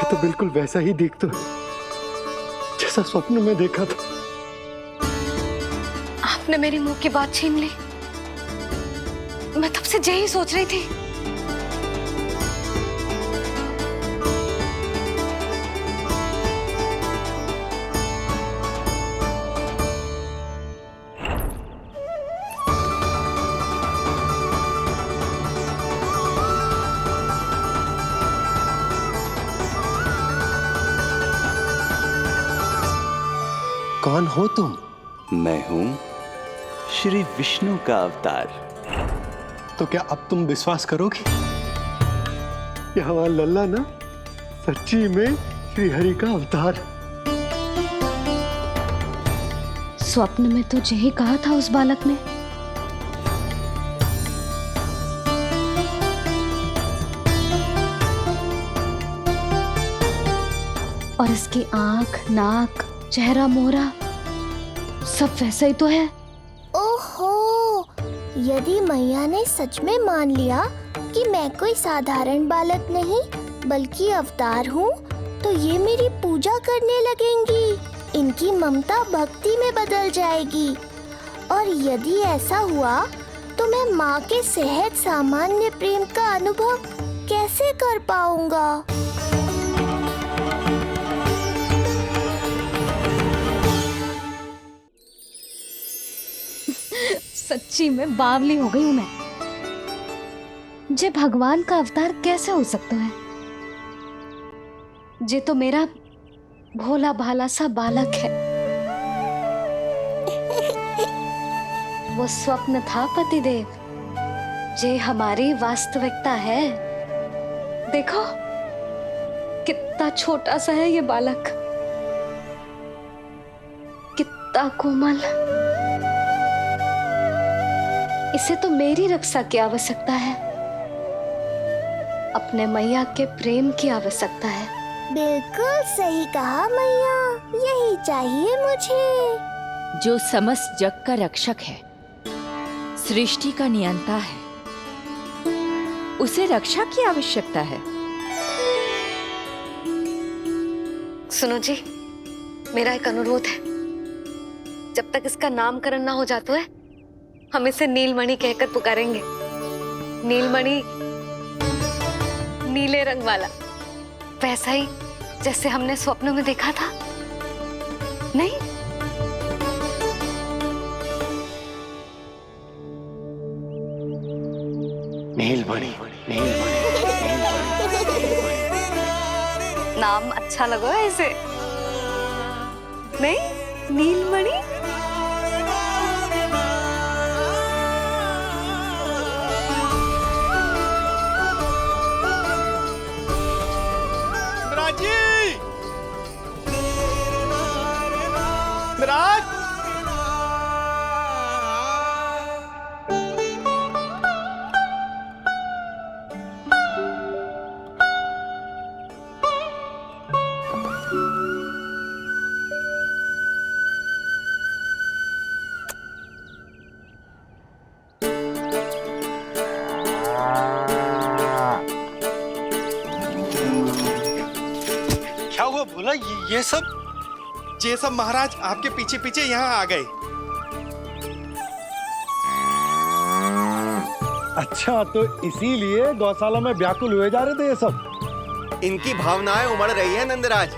तो बिल्कुल वैसा ही दिखता है जैसा स्वप्न में देखा था। आपने मेरी मुंह की बात छीन ली। मैं तब से यही सोच रही थी। कौन हो तुम? मैं हूं श्री विष्णु का अवतार। तो क्या अब तुम विश्वास करोगे कि हमारा लल्ला ना सच्ची में श्री हरि का अवतार? स्वप्न में तो यही कहा था उस बालक ने। और इसकी आंख, नाक, चेहरा, मोहरा सब वैसा ही तो है। ओहो, यदि मैया ने सच में मान लिया कि मैं कोई साधारण बालक नहीं बल्कि अवतार हूँ, तो ये मेरी पूजा करने लगेंगी। इनकी ममता भक्ति में बदल जाएगी। और यदि ऐसा हुआ तो मैं माँ के सहज सामान्य प्रेम का अनुभव कैसे कर पाऊंगा? सच्ची में बावली हो गई हूं मैं। जे भगवान का अवतार कैसे हो सकता है? जे तो मेरा भोला भाला सा बालक है। वो स्वप्न था पतिदेव, जे हमारी वास्तविकता है। देखो कितना छोटा सा है ये बालक, कितना कोमल। इसे तो मेरी रक्षा की आवश्यकता है, अपने मैया के प्रेम की आवश्यकता है। बिल्कुल सही कहा मैया, यही चाहिए मुझे। जो समस्त जग का रक्षक है, सृष्टि का नियंता है, उसे रक्षा की आवश्यकता है। सुनो जी, मेरा एक अनुरोध है। जब तक इसका नामकरण ना हो जाता है, हम इसे नीलमणि कहकर पुकारेंगे। नीलमणि नीले रंग वाला, वैसा ही जैसे हमने स्वप्न में देखा था। नहीं? नीलमणि, नीलमणि, नाम अच्छा लगा है इसे? नहीं? नीलमणि। बोला ये सब महाराज आपके पीछे पीछे यहाँ आ गए। अच्छा, तो इसीलिए गौशाला में व्याकुल हुए जा रहे थे ये सब? इनकी भावनाएं उमड़ रही है नंदराज।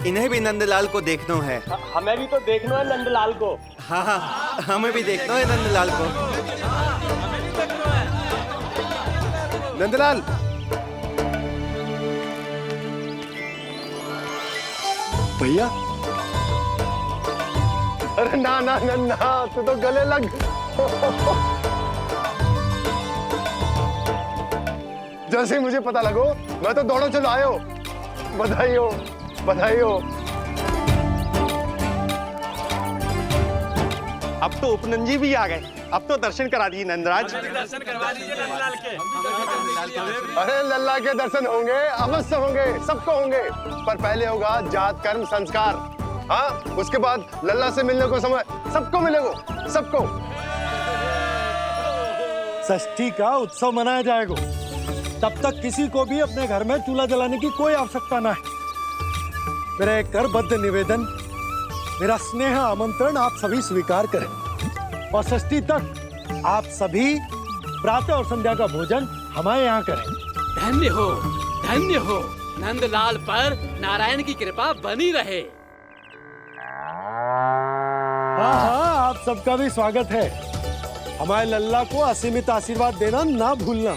इन्हें भी नंदलाल को देखना है। हमें भी तो देखना है नंदलाल को। हाँ हाँ, हमें भी देखना है नंदलाल को। नंदलाल, भैया, अरे ना ना ना ना, तू तो गले लग। जैसे ही मुझे पता लगो मैं तो दौड़ो चलो आयो। बधाई हो, बधाई हो। अब तो उपनंजी भी आ गए। अब तो दर्शन करा दिए नंदराज। दर्शन करवा दीजिए नंदलाल के। अरे लल्ला के दर्शन होंगे, अवश्य होंगे, सबको होंगे। पर पहले होगा जात कर्म संस्कार। हाँ, उसके बाद लल्ला से मिलने को समय सबको मिलेगा, सबको। षष्ठी का उत्सव मनाया जाएगा। तब तक किसी को भी अपने घर में चूल्हा जलाने की कोई आवश्यकता ना है। मेरा एक करबद्ध निवेदन, मेरा स्नेह आमंत्रण आप सभी स्वीकार करें और षष्ठी तक आप सभी प्रातः और संध्या का भोजन हमारे यहाँ करें। धन्य हो नंदलाल पर नारायण की कृपा बनी रहे। हाँ, आप सबका भी स्वागत है। हमारे लल्ला को असीमित आशीर्वाद देना ना भूलना।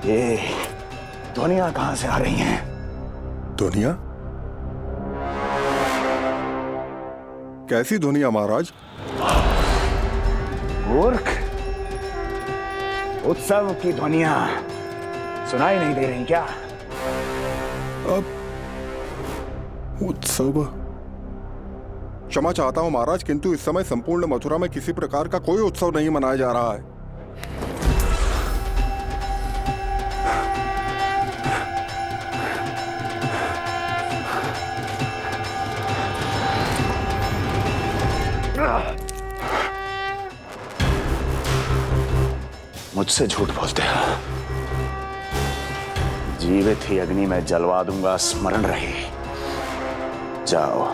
ये ध्वनियां कहां से आ रही हैं? ध्वनिया? कैसी ध्वनिया महाराज? मूर्ख, उत्सव की ध्वनियां सुनाई नहीं दे रही क्या? अब उत्सव? क्षमा चाहता हूं महाराज, किंतु इस समय संपूर्ण मथुरा में किसी प्रकार का कोई उत्सव नहीं मनाया जा रहा है। मुझसे झूठ बोलते हो। जीवित ही अग्नि में जलवा दूंगा, स्मरण रहे। जाओ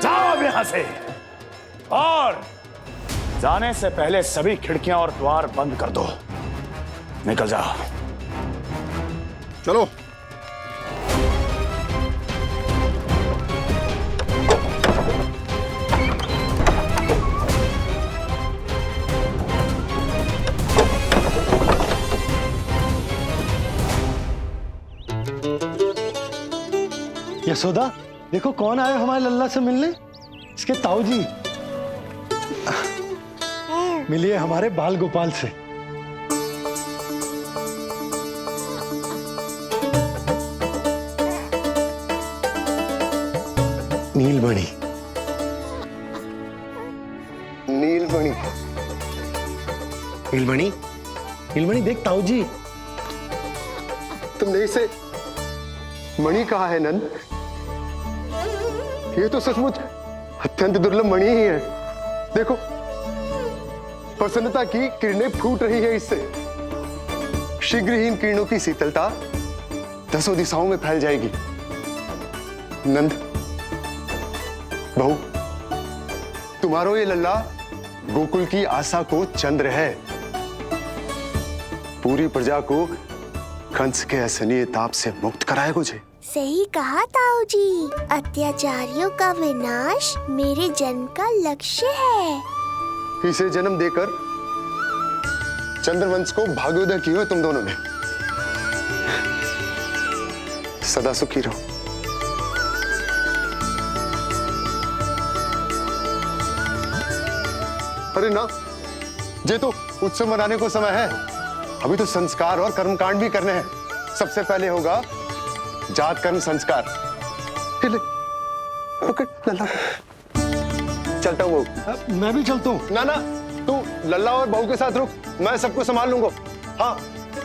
जाओ अब यहां से, और जाने से पहले सभी खिड़कियां और द्वार बंद कर दो। निकल जाओ। चलो। यशोदा, देखो कौन आए हमारे लल्ला से मिलने। इसके ताऊ जी। मिलिए हमारे बाल गोपाल से। नीलमणि, नीलमणि, नीलमणि, नीलमणि देख ताऊ जी। तुमने इसे मणि कहा है नंद? ये तो सचमुच अत्यंत दुर्लभ मणि ही है। देखो, प्रसन्नता की किरणें फूट रही है इससे। शीघ्र ही इन किरणों की शीतलता दसों दिशाओं में फैल जाएगी। नंद, बहू, तुम्हारो ये लल्ला गोकुल की आशा को चंद्र है। पूरी प्रजा को कंस के असहनीय ताप से मुक्त कराएगा मुझे। सही कहा ताऊ जी, अत्याचारियों का विनाश मेरे जन्म का लक्ष्य है। इसे जन्म देकर चंद्रवंश को भाग्योदय किया है तुम दोनों ने। सदा सुखी रहो। अरे ना, ये तो उत्सव मनाने को समय है। अभी तो संस्कार और कर्मकांड भी करने हैं। सबसे पहले होगा जात कर्म संस्कार। लल्ला, चलता हूँ। मैं भी चलता हूँ। ना ना, तू लल्ला और बहू के साथ रुक, मैं सबको संभाल लूंगा। हाँ,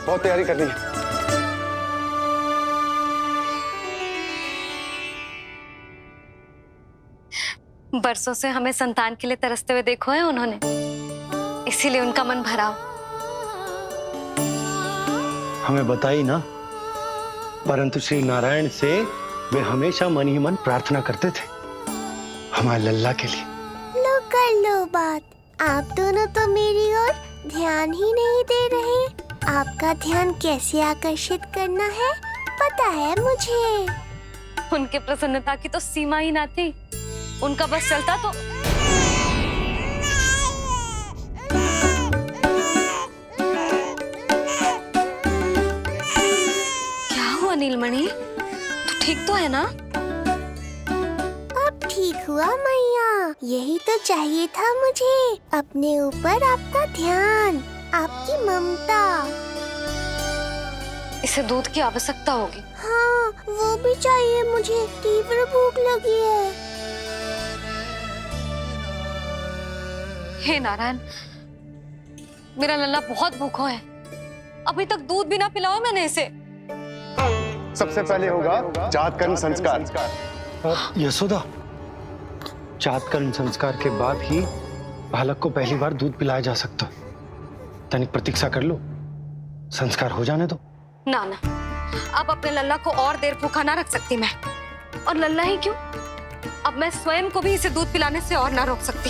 बहुत तैयारी करनी है। बरसों से हमें संतान के लिए तरसते हुए देखो है उन्होंने, इसीलिए उनका मन भरा। हमें बताई ना, परंतु श्री नारायण से वे हमेशा मन ही मन प्रार्थना करते थे हमारे लल्ला के लिए। लो कर लो बात। आप दोनों तो मेरी ओर ध्यान ही नहीं दे रहे। आपका ध्यान कैसे आकर्षित करना है पता है मुझे। उनके प्रसन्नता की तो सीमा ही ना थी। उनका बस चलता तो क्या हुआ नीलमणि? तू ठीक तो है ना? अब ठीक हुआ मैया, यही तो चाहिए था मुझे। अपने ऊपर आपका ध्यान, आपकी ममता। इसे दूध की आवश्यकता होगी। हाँ, वो भी चाहिए मुझे। तीव्र भूख लगी है। हे नारायण, मेरा लल्ला बहुत भूखा है। अभी तक दूध भी ना पिलाओ मैंने इसे। सबसे पहले होगा जातकर्म संस्कार। यशोदा, जातकर्म संस्कार के बाद ही बालक को पहली बार दूध पिलाया जा सकता। तनिक प्रतीक्षा कर लो, संस्कार हो जाने दो। ना ना, अब अपने लल्ला को और देर भूखा ना रख सकती मैं। और लल्ला ही क्यों, अब मैं स्वयं को भी इसे दूध पिलाने से और ना रोक सकती।